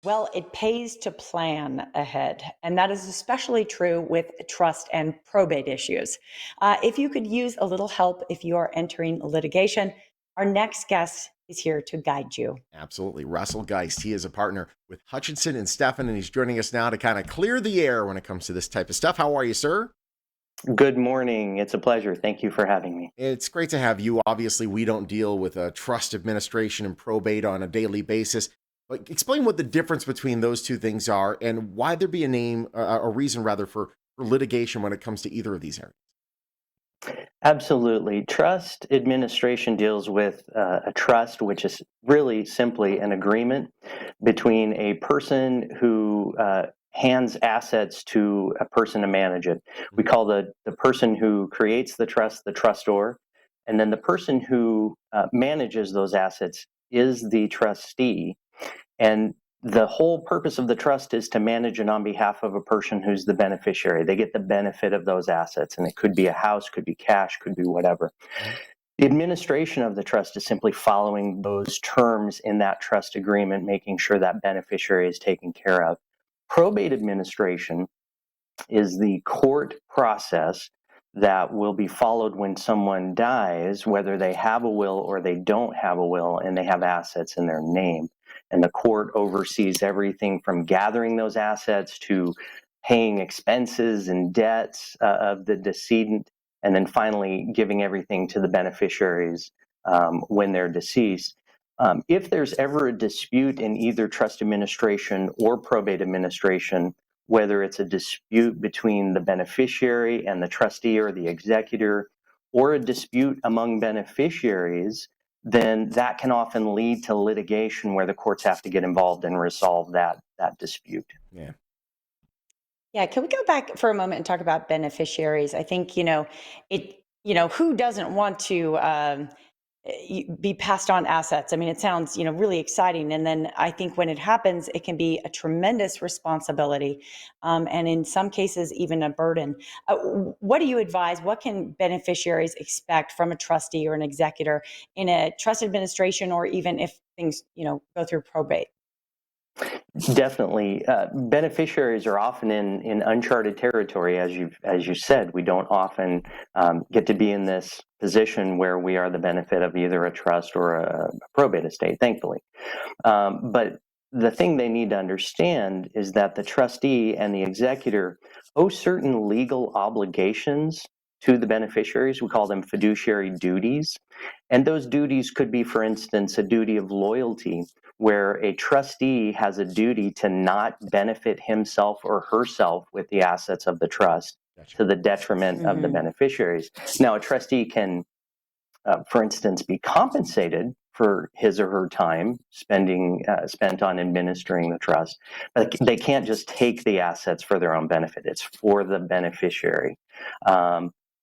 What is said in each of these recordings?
Well, it pays to plan ahead, and that is especially true with trust and probate issues. If you could use a little help if you are entering litigation, our next guest is here to guide you. Absolutely. Russell Geist. He is a partner with Hutchinson and Steffen, and he's joining us now to kind of clear the air when it comes to this type of stuff. How are you, sir? Good morning. It's a pleasure. Thank you for having me. It's great to have you. Obviously, we don't deal with trust administration and probate on a daily basis. But explain what the difference between those two things are and why there be a reason rather, for litigation when it comes to either of these areas. Absolutely. Trust administration deals with a trust, which is really simply an agreement between a person who hands assets to a person to manage it. We call the person who creates the trustor, and then the person who manages those assets is the trustee. And the whole purpose of the trust is to manage it on behalf of a person who's the beneficiary. They get the benefit of those assets, and it could be a house, could be cash, could be whatever. The administration of the trust is simply following those terms in that trust agreement, making sure that beneficiary is taken care of. Probate administration is the court process that will be followed when someone dies, whether they have a will or they don't have a will and they have assets in their name. And the court oversees everything from gathering those assets to paying expenses and debts of the decedent, and then finally giving everything to the beneficiaries when they're deceased. If there's ever a dispute in either trust administration or probate administration, whether it's a dispute between the beneficiary and the trustee or the executor, or a dispute among beneficiaries, then that can often lead to litigation where the courts have to get involved and resolve that dispute. Yeah. Yeah, can we go back for a moment and talk about beneficiaries? I think, who doesn't want to be passed on assets? I mean, it sounds, really exciting. And then I think when it happens, it can be a tremendous responsibility. And in some cases, even a burden. What do you advise? What can beneficiaries expect from a trustee or an executor in a trust administration, or even if things, go through probate? Definitely, beneficiaries are often in uncharted territory, as you said. We don't often get to be in this position where we are the benefit of either a trust or a probate estate. Thankfully, but the thing they need to understand is that the trustee and the executor owe certain legal obligations to the beneficiaries. We call them fiduciary duties. And those duties could be, for instance, a duty of loyalty, where a trustee has a duty to not benefit himself or herself with the assets of the trust Gotcha. to the detriment of the Mhm. beneficiaries. Now, a trustee can, for instance, be compensated for his or her time spent on administering the trust, but they can't just take the assets for their own benefit. It's for the beneficiary.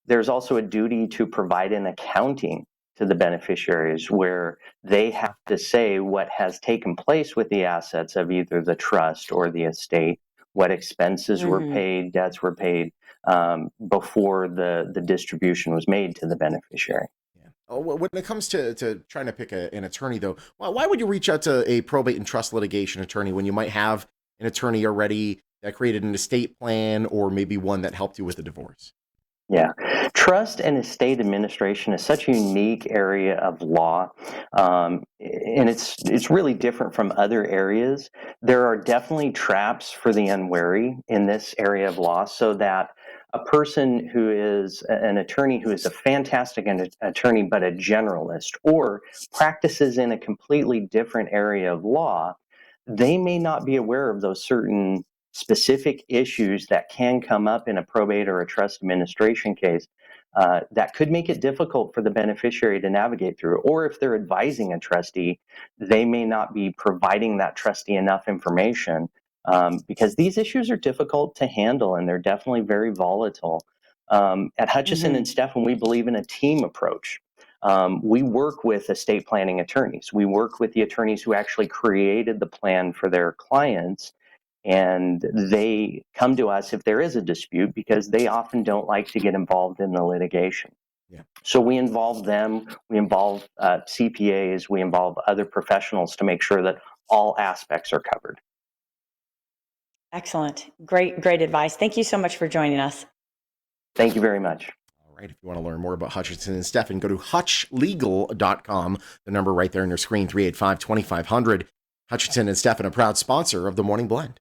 There's also a duty to provide an accounting to the beneficiaries where they have to say what has taken place with the assets of either the trust or the estate, what expenses were Mhm. paid, debts were paid before the distribution was made to the beneficiary. Yeah. Oh, when it comes to trying to pick an attorney, though, why would you reach out to a probate and trust litigation attorney when you might have an attorney already that created an estate plan or maybe one that helped you with a divorce? Yeah, trust and estate administration is such a unique area of law, and it's really different from other areas. There are definitely traps for the unwary in this area of law, so that a person who is an attorney who is a fantastic attorney but a generalist, or practices in a completely different area of law, they may not be aware of those certain specific issues that can come up in a probate or a trust administration case that could make it difficult for the beneficiary to navigate through. Or if they're advising a trustee, they may not be providing that trustee enough information because these issues are difficult to handle and they're definitely very volatile. At Hutchison and Mhm. Steffen, we believe in a team approach. We work with estate planning attorneys. We work with the attorneys who actually created the plan for their clients, and they come to us if there is a dispute because they often don't like to get involved in the litigation. Yeah. So we involve them, we involve CPAs, we involve other professionals to make sure that all aspects are covered. Excellent. Great advice. Thank you so much for joining us. Thank you very much. All right. If you want to learn more about Hutchinson and Steffen, go to hutchlegal.com. The number right there on your screen, 385-2500. Hutchinson and Steffen, a proud sponsor of the Morning Blend.